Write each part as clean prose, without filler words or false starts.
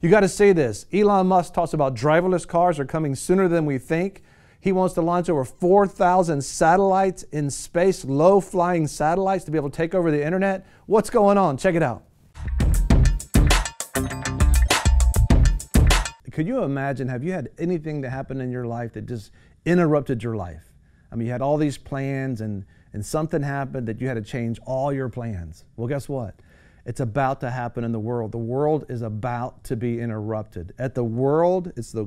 You got to see this. Elon Musk talks about driverless cars are coming sooner than we think. He wants to launch over 4,000 satellites in space, low-flying satellites to be able to take over the internet. What's going on? Check it out. Could you imagine, have you had anything that happened in your life that just interrupted your life? I mean, you had all these plans and something happened that you had to change all your plans. Well, guess what? It's about to happen in the world. The world is about to be interrupted. At the it's the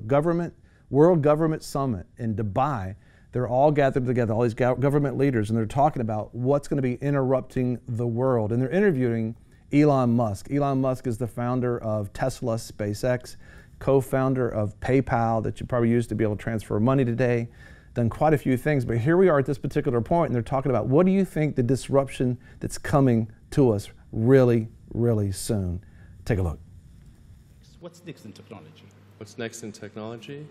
World Government Summit in Dubai. They're all gathered together, all these government leaders, and they're talking about what's going to be interrupting the world. And they're interviewing Elon Musk. Elon Musk is the founder of Tesla, SpaceX, co-founder of PayPal that you probably use to be able to transfer money today, done quite a few things. But here we are at this particular point, and they're talking about what do you think the disruption that's coming to us really, really soon. Take a look. What's next in technology? What's next in technology?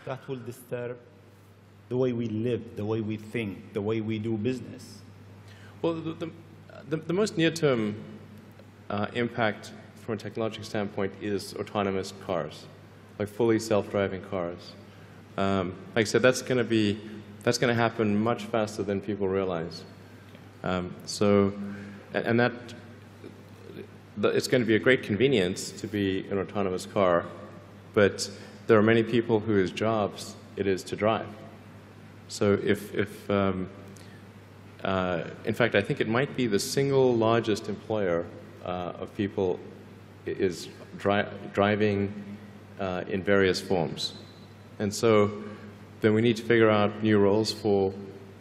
That will disturb the way we live, the way we think, the way we do business. Well, the most near-term impact from a technological standpoint is autonomous cars, like fully self-driving cars. Like I said, that's going to happen much faster than people realize. It's going to be a great convenience to be an autonomous car, but there are many people whose jobs it is to drive. So in fact, I think it might be the single largest employer of people is driving in various forms. And so then we need to figure out new roles for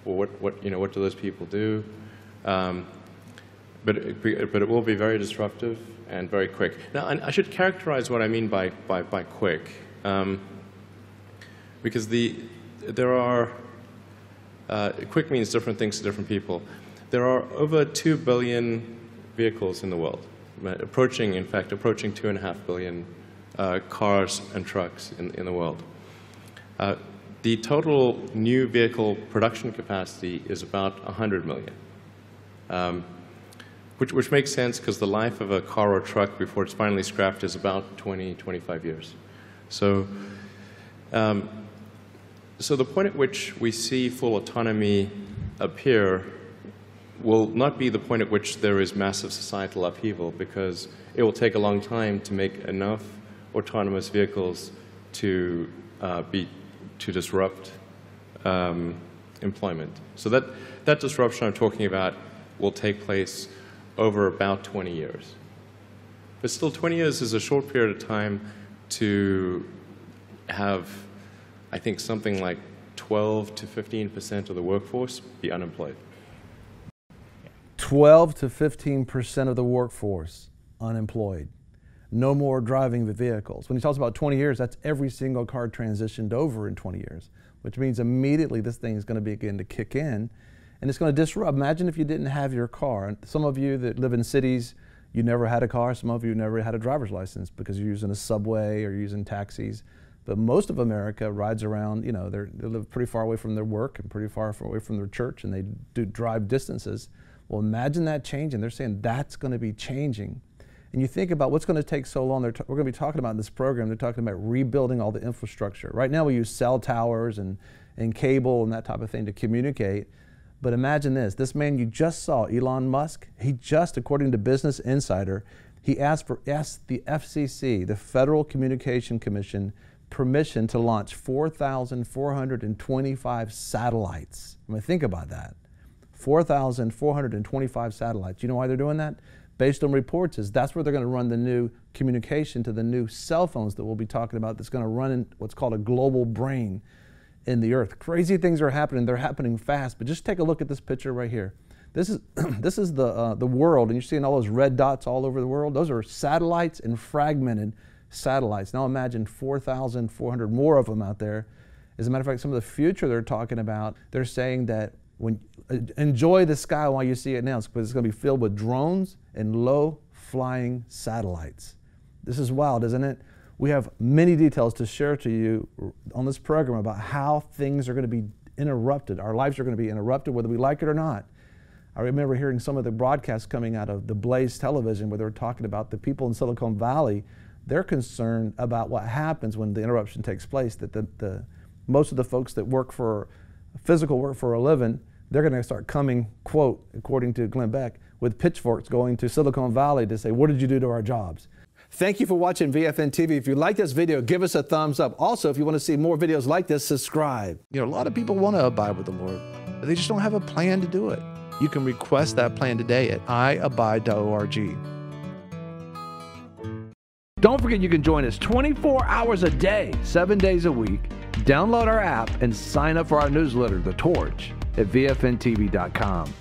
what do those people do. But it will be very disruptive and very quick. Now, I should characterize what I mean by quick, because quick means different things to different people. There are over 2 billion vehicles in the world, approaching 2.5 billion cars and trucks in the world. The total new vehicle production capacity is about 100 million. Which makes sense because the life of a car or truck before it's finally scrapped is about 25 years. So, so the point at which we see full autonomy appear will not be the point at which there is massive societal upheaval, because it will take a long time to make enough autonomous vehicles to disrupt employment. So that disruption I'm talking about will take place over about 20 years. But still, 20 years is a short period of time to have, I think, something like 12 to 15% of the workforce be unemployed. 12 to 15% of the workforce unemployed. No more driving the vehicles. When he talks about 20 years, that's every single car transitioned over in 20 years, which means immediately this thing is going to begin to kick in. And it's going to disrupt. Imagine if you didn't have your car. And some of you that live in cities, you never had a car. Some of you never had a driver's license because you're using a subway or you're using taxis. But most of America rides around, they live pretty far away from their work and pretty far away from their church, and they do drive distances. Well, imagine that changing. They're saying that's going to be changing. And you think about what's going to take so long. We're going to be talking about in this program, they're talking about rebuilding all the infrastructure. Right now we use cell towers and cable and that type of thing to communicate. But imagine this man you just saw, Elon Musk, he just, according to Business Insider, he asked the FCC, the Federal Communication Commission, permission to launch 4,425 satellites. I mean, think about that. 4,425 satellites. You know why they're doing that? Based on reports, that's where they're going to run the new communication to the new cell phones that we'll be talking about that's going to run in what's called a global brain in the earth. Crazy things are happening. They're happening fast. But just take a look at this picture right here. This is the world, and you're seeing all those red dots all over the world. Those are satellites and fragmented satellites. Now imagine 4,400 more of them out there. As a matter of fact, some of the future they're talking about, they're saying that enjoy the sky while you see it now, because it's going to be filled with drones and low-flying satellites. This is wild, isn't it? We have many details to share to you on this program about how things are going to be interrupted. Our lives are going to be interrupted whether we like it or not. I remember hearing some of the broadcasts coming out of the Blaze television where they were talking about the people in Silicon Valley. They're concerned about what happens when the interruption takes place, that most of the folks that work for physical work for a living, they're going to start coming, quote, according to Glenn Beck, with pitchforks going to Silicon Valley to say, what did you do to our jobs? Thank you for watching VFNtv. If you like this video, give us a thumbs up. Also, if you want to see more videos like this, subscribe. You know, a lot of people want to abide with the Lord, but they just don't have a plan to do it. You can request that plan today at iabide.org. Don't forget you can join us 24 hours a day, 7 days a week. Download our app and sign up for our newsletter, The Torch, at VFNtv.com.